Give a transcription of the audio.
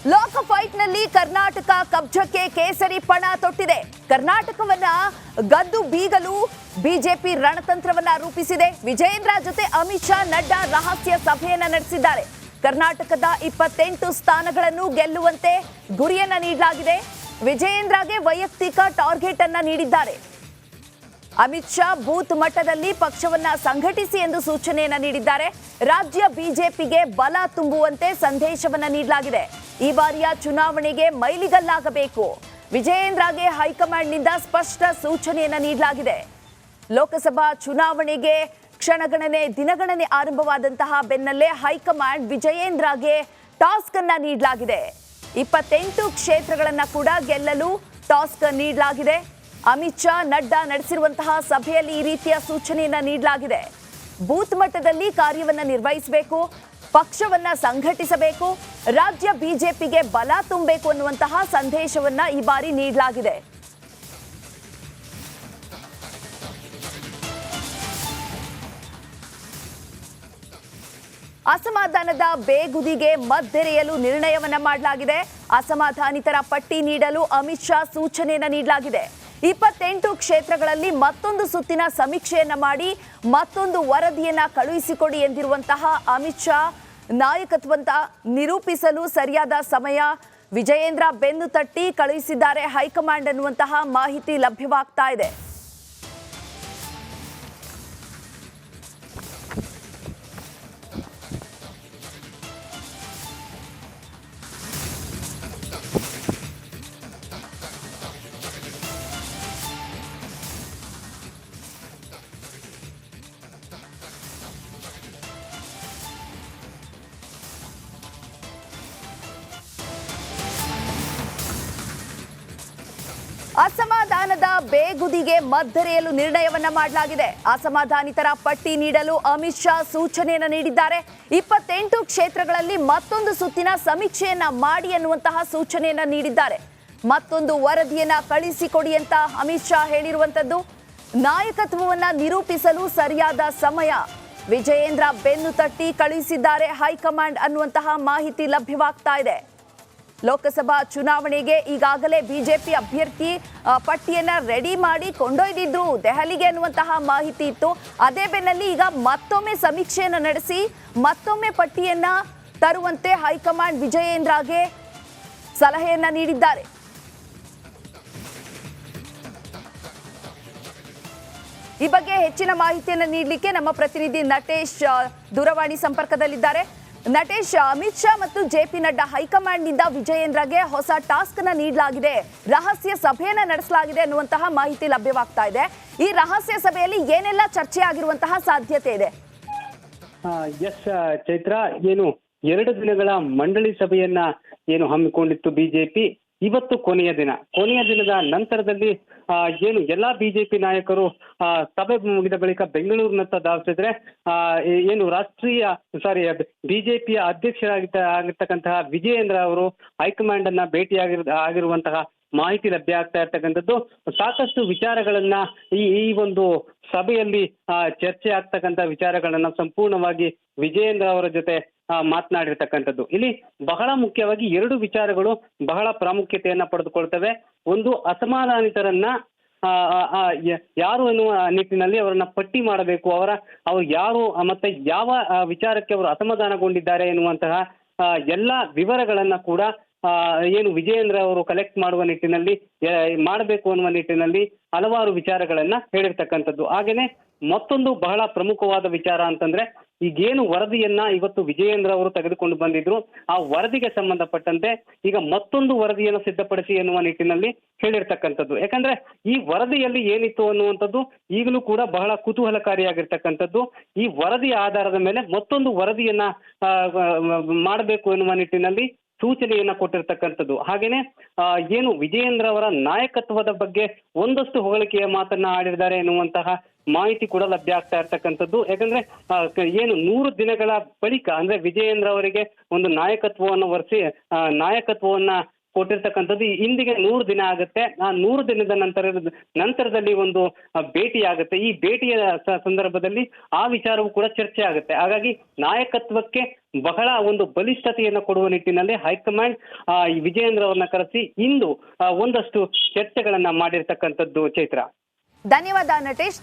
ಲೋಕ ಫೈಟ್ನಲ್ಲಿ ಕರ್ನಾಟಕ ಕಬ್ಜಕ್ಕೆ ಕೇಸರಿ ಪಣ ತೊಟ್ಟಿದೆ. ಕರ್ನಾಟಕವನ್ನ ಗದ್ದು ಬೀಗಲು ಬಿಜೆಪಿ ರಣತಂತ್ರವನ್ನ ರೂಪಿಸಿದೆ. ವಿಜಯೇಂದ್ರ ಜೊತೆ ಅಮಿತ್ ಶಾ, ನಡ್ಡಾ ರಹಸ್ಯ ಸಭೆಯನ್ನ ನಡೆಸಿದ್ದಾರೆ. ಕರ್ನಾಟಕದ 28 ಸ್ಥಾನಗಳನ್ನು ಗೆಲ್ಲುವಂತೆ ಗುರಿಯನ್ನ ನೀಡಲಾಗಿದೆ. ವಿಜಯೇಂದ್ರಗೆ ವೈಯಕ್ತಿಕ ಟಾರ್ಗೆಟ್ ಅನ್ನ ನೀಡಿದ್ದಾರೆ. ಅಮಿತ್ ಶಾ ಬೂತ್ ಮಟ್ಟದಲ್ಲಿ ಪಕ್ಷವನ್ನ ಸಂಘಟಿಸಿ ಎಂದು ಸೂಚನೆಯನ್ನ ನೀಡಿದ್ದಾರೆ. ರಾಜ್ಯ ಬಿಜೆಪಿಗೆ ಬಲ ತುಂಬುವಂತೆ ಸಂದೇಶವನ್ನ ನೀಡಲಾಗಿದೆ. ಈ ಬಾರಿಯ ಚುನಾವಣೆಗೆ ಮೈಲಿಗಲ್ಲಾಗಬೇಕು. ವಿಜಯೇಂದ್ರಗೆ ಹೈಕಮಾಂಡ್ನಿಂದ ಸ್ಪಷ್ಟ ಸೂಚನೆಯನ್ನ ನೀಡಲಾಗಿದೆ. ಲೋಕಸಭಾ ಚುನಾವಣೆಗೆ ಕ್ಷಣಗಣನೆ ದಿನಗಣನೆ ಆರಂಭವಾದಂತಹ ಬೆನ್ನಲ್ಲೇ ಹೈಕಮಾಂಡ್ ವಿಜಯೇಂದ್ರಗೆ ಟಾಸ್ಕ್ ಅನ್ನ ನೀಡಲಾಗಿದೆ. 28 ಕ್ಷೇತ್ರಗಳನ್ನ ಕೂಡ ಗೆಲ್ಲಲು ಟಾಸ್ಕ್ ನೀಡಲಾಗಿದೆ. ಅಮಿತ್ ಶಾ, ನಡ್ಡಾ ನಡೆಸಿರುವಂತಹ ಸಭೆಯಲ್ಲಿ ಈ ರೀತಿಯ ಸೂಚನೆಯನ್ನ ನೀಡಲಾಗಿದೆ. ಬೂತ್ ಮಟ್ಟದಲ್ಲಿ ಕಾರ್ಯವನ್ನ ನಿರ್ವಹಿಸಬೇಕು, ಪಕ್ಷವನ್ನ ಸಂಘಟಿಸಬೇಕು, ರಾಜ್ಯ ಬಿಜೆಪಿಗೆ ಬಲ ತುಂಬಬೇಕು ಅನ್ನುವಂತಹ ಸಂದೇಶವನ್ನ ಈ ಬಾರಿ ನೀಡಲಾಗಿದೆ. ಅಸಮಾಧಾನದ ಬೇಗುದಿಗೆ ಮದ್ದೆರೆಯಲು ನಿರ್ಣಯವನ್ನ ಮಾಡಲಾಗಿದೆ. ಅಸಮಾಧಾನಿತರ ಪಟ್ಟಿ ನೀಡಲು ಅಮಿತ್ ಶಾ ಸೂಚನೆಯನ್ನ ನೀಡಲಾಗಿದೆ. 28 ಕ್ಷೇತ್ರಗಳಲ್ಲಿ ಮತ್ತೊಂದು ಸುತ್ತಿನ ಸಮೀಕ್ಷೆಯನ್ನ ಮಾಡಿ ಮತ್ತೊಂದು ವರದಿಯನ್ನ ಕಳುಹಿಸಿಕೊಡಿ ಎಂದಿರುವಂತಹ ಅಮಿತ್ ಶಾ ನಾಯಕತ್ವದ ನಿರೂಪಿಸಲು ಸರಿಯಾದ ಸಮಯ. ವಿಜಯೇಂದ್ರ ಬೆನ್ನು ತಟ್ಟಿ ಕಳುಹಿಸಿದ್ದಾರೆ ಹೈಕಮಾಂಡ್ ಅನ್ನುವಂತಹ ಮಾಹಿತಿ ಲಭ್ಯವಾಗ್ತಾ ಇದೆ. ಅಸಮಾಧಾನದ ಬೇಗುದಿಗೆ ಮದ್ದೆರೆಯಲು ನಿರ್ಣಯವನ್ನ ಮಾಡಲಾಗಿದೆ. ಅಸಮಾಧಾನಿತರ ಪಟ್ಟಿ ನೀಡಲು ಅಮಿತ್ ಶಾ ಸೂಚನೆಯನ್ನ ನೀಡಿದ್ದಾರೆ. 28 ಕ್ಷೇತ್ರಗಳಲ್ಲಿ ಮತ್ತೊಂದು ಸುತ್ತಿನ ಸಮೀಕ್ಷೆಯನ್ನ ಮಾಡಿ ಅನ್ನುವಂತಹ ಸೂಚನೆಯನ್ನ ನೀಡಿದ್ದಾರೆ. ಮತ್ತೊಂದು ವರದಿಯನ್ನ ಕಳಿಸಿಕೊಡಿ ಅಂತ ಅಮಿತ್ ಶಾ ಹೇಳಿರುವಂತದ್ದು. ನಾಯಕತ್ವವನ್ನ ನಿರೂಪಿಸಲು ಸರಿಯಾದ ಸಮಯ. ವಿಜಯೇಂದ್ರ ಬೆನ್ನು ತಟ್ಟಿ ಕಳುಹಿಸಿದ್ದಾರೆ ಹೈಕಮಾಂಡ್ ಅನ್ನುವಂತಹ ಮಾಹಿತಿ ಲಭ್ಯವಾಗ್ತಾ ಇದೆ. ಲೋಕಸಭಾ ಚುನಾವಣೆಗೆ ಈಗಾಗಲೇ ಬಿಜೆಪಿ ಅಭ್ಯರ್ಥಿ ಪಟ್ಟಿಯನ್ನ ರೆಡಿ ಮಾಡಿ ಕೊಂಡೊಯ್ದಿದ್ರು ದೆಹಲಿಗೆ ಅನ್ನುವಂತಹ ಮಾಹಿತಿ ಇತ್ತು. ಅದೇ ಬೆನ್ನಲ್ಲಿ ಈಗ ಮತ್ತೊಮ್ಮೆ ಸಮೀಕ್ಷೆಯನ್ನು ನಡೆಸಿ ಮತ್ತೊಮ್ಮೆ ಪಟ್ಟಿಯನ್ನ ತರುವಂತೆ ಹೈಕಮಾಂಡ್ ವಿಜಯೇಂದ್ರಗೆ ಸಲಹೆಯನ್ನ ನೀಡಿದ್ದಾರೆ. ಈ ಬಗ್ಗೆ ಹೆಚ್ಚಿನ ಮಾಹಿತಿಯನ್ನು ನೀಡಲಿಕ್ಕೆ ನಮ್ಮ ಪ್ರತಿನಿಧಿ ನಟೇಶ್ ದೂರವಾಣಿ ಸಂಪರ್ಕದಲ್ಲಿದ್ದಾರೆ. ನಟೇಶ್, ಅಮಿತ್ ಶಾ ಮತ್ತು ಜೆಪಿ ನಡ್ಡಾ ಹೈಕಮಾಂಡ್ನಿಂದ ವಿಜಯೇಂದ್ರಗೆ ಹೊಸ ಟಾಸ್ಕ್ ಅನ್ನ ನೀಡಲಾಗಿದೆ, ರಹಸ್ಯ ಸಭೆಯನ್ನ ನಡೆಸಲಾಗಿದೆ ಅನ್ನುವಂತಹ ಮಾಹಿತಿ ಲಭ್ಯವಾಗ್ತಾ ಇದೆ. ಈ ರಹಸ್ಯ ಸಭೆಯಲ್ಲಿ ಏನೆಲ್ಲ ಚರ್ಚೆ ಆಗಿರುವಂತಹ ಸಾಧ್ಯತೆ ಇದೆ? ಎಸ್ ಚೈತ್ರ, ಏನು 2 ದಿನಗಳ ಮಂಡಳಿ ಸಭೆಯನ್ನ ಏನು ಹಮ್ಮಿಕೊಂಡಿತ್ತು ಬಿಜೆಪಿ, ಇವತ್ತು ಕೊನೆಯ ದಿನದ ನಂತರದಲ್ಲಿ ಏನು ಎಲ್ಲಾ ಬಿಜೆಪಿ ನಾಯಕರು ಸಭೆ ಮುಗಿದ ಬಳಿಕ ಬೆಂಗಳೂರಿನತ್ತ ಧಾವಿಸಿದ್ರೆ ಏನು ಬಿಜೆಪಿಯ ಅಧ್ಯಕ್ಷರಾಗಿರ್ತಕ್ಕಂತಹ ವಿಜಯೇಂದ್ರ ಅವರು ಹೈಕಮಾಂಡ್ ಅನ್ನ ಆಗಿರುವಂತಹ ಮಾಹಿತಿ ಲಭ್ಯ ಆಗ್ತಾ ಇರ್ತಕ್ಕಂಥದ್ದು. ಸಾಕಷ್ಟು ವಿಚಾರಗಳನ್ನ ಈ ಒಂದು ಸಭೆಯಲ್ಲಿ ಚರ್ಚೆ ಆಗ್ತಕ್ಕಂಥ ವಿಚಾರಗಳನ್ನ ಸಂಪೂರ್ಣವಾಗಿ ವಿಜಯೇಂದ್ರ ಅವರ ಜೊತೆ ಮಾತನಾಡಿರ್ತಕ್ಕಂಥದ್ದು. ಇಲ್ಲಿ ಬಹಳ ಮುಖ್ಯವಾಗಿ 2 ವಿಚಾರಗಳು ಬಹಳ ಪ್ರಾಮುಖ್ಯತೆಯನ್ನ ಪಡೆದುಕೊಳ್ತವೆ. ಒಂದು, ಅಸಮಾಧಾನಿತರನ್ನ ಯಾರು ಎನ್ನುವ ನಿಟ್ಟಿನಲ್ಲಿ ಅವರನ್ನ ಪಟ್ಟಿ ಮಾಡಬೇಕು, ಅವರು ಯಾರು ಮತ್ತೆ ಯಾವ ವಿಚಾರಕ್ಕೆ ಅವರು ಅಸಮಾಧಾನಗೊಂಡಿದ್ದಾರೆ ಎನ್ನುವಂತಹ ಎಲ್ಲ ವಿವರಗಳನ್ನ ಕೂಡ ಏನು ವಿಜಯೇಂದ್ರ ಅವರು ಕಲೆಕ್ಟ್ ಮಾಡುವ ನಿಟ್ಟಿನಲ್ಲಿ ಮಾಡಬೇಕು ಅನ್ನುವ ನಿಟ್ಟಿನಲ್ಲಿ ಹಲವಾರು ವಿಚಾರಗಳನ್ನ ಹೇಳಿರ್ತಕ್ಕಂಥದ್ದು. ಹಾಗೇನೆ ಮತ್ತೊಂದು ಬಹಳ ಪ್ರಮುಖವಾದ ವಿಚಾರ ಅಂತಂದ್ರೆ, ಈಗೇನು ವರದಿಯನ್ನ ಇವತ್ತು ವಿಜಯೇಂದ್ರ ಅವರು ತೆಗೆದುಕೊಂಡು ಬಂದಿದ್ರು, ಆ ವರದಿಗೆ ಸಂಬಂಧಪಟ್ಟಂತೆ ಈಗ ಮತ್ತೊಂದು ವರದಿಯನ್ನು ಸಿದ್ಧಪಡಿಸಿ ಎನ್ನುವ ನಿಟ್ಟಿನಲ್ಲಿ ಹೇಳಿರ್ತಕ್ಕಂಥದ್ದು. ಯಾಕಂದ್ರೆ ಈ ವರದಿಯಲ್ಲಿ ಏನಿತ್ತು ಅನ್ನುವಂಥದ್ದು ಈಗಲೂ ಕೂಡ ಬಹಳ ಕುತೂಹಲಕಾರಿಯಾಗಿರ್ತಕ್ಕಂಥದ್ದು. ಈ ವರದಿಯ ಆಧಾರದ ಮೇಲೆ ಮತ್ತೊಂದು ವರದಿಯನ್ನ ಮಾಡಬೇಕು ಎನ್ನುವ ನಿಟ್ಟಿನಲ್ಲಿ ಸೂಚನೆಯನ್ನ ಕೊಟ್ಟಿರ್ತಕ್ಕಂಥದ್ದು. ಹಾಗೇನೆ ಏನು ವಿಜಯೇಂದ್ರ ಅವರ ನಾಯಕತ್ವದ ಬಗ್ಗೆ ಒಂದಷ್ಟು ಹೊಗಳಿಕೆಯ ಮಾತನ್ನ ಆಡಿದ್ದಾರೆ ಎನ್ನುವಂತಹ ಮಾಹಿತಿ ಕೂಡ ಲಭ್ಯ ಆಗ್ತಾ ಇರ್ತಕ್ಕಂಥದ್ದು. ಯಾಕಂದ್ರೆ ಏನು 100 ದಿನಗಳ ಬಳಿಕ ಅಂದ್ರೆ ವಿಜಯೇಂದ್ರ ಅವರಿಗೆ ಒಂದು ನಾಯಕತ್ವವನ್ನು ನಾಯಕತ್ವವನ್ನ ಕೊಟ್ಟಿರ್ತಕ್ಕಂಥದ್ದು. ಇಂದಿಗೆ 100 ದಿನ ಆಗುತ್ತೆ. ಆ 100 ದಿನದ ನಂತರದಲ್ಲಿ ಒಂದು ಭೇಟಿ ಆಗುತ್ತೆ. ಈ ಭೇಟಿಯ ಸಂದರ್ಭದಲ್ಲಿ ಆ ವಿಚಾರವೂ ಕೂಡ ಚರ್ಚೆ ಆಗುತ್ತೆ. ಹಾಗಾಗಿ ನಾಯಕತ್ವಕ್ಕೆ ಬಹಳ ಒಂದು ಬಲಿಷ್ಠತೆಯನ್ನು ಕೊಡುವ ನಿಟ್ಟಿನಲ್ಲಿ ಹೈಕಮಾಂಡ್ ಈ ವಿಜಯೇಂದ್ರ ಅವರನ್ನ ಕರೆಸಿ ಇಂದು ಒಂದಷ್ಟು ಚರ್ಚೆಗಳನ್ನ ಮಾಡಿರ್ತಕ್ಕಂಥದ್ದು. ಚೈತ್ರ, ಧನ್ಯವಾದ ನಟೇಶ್.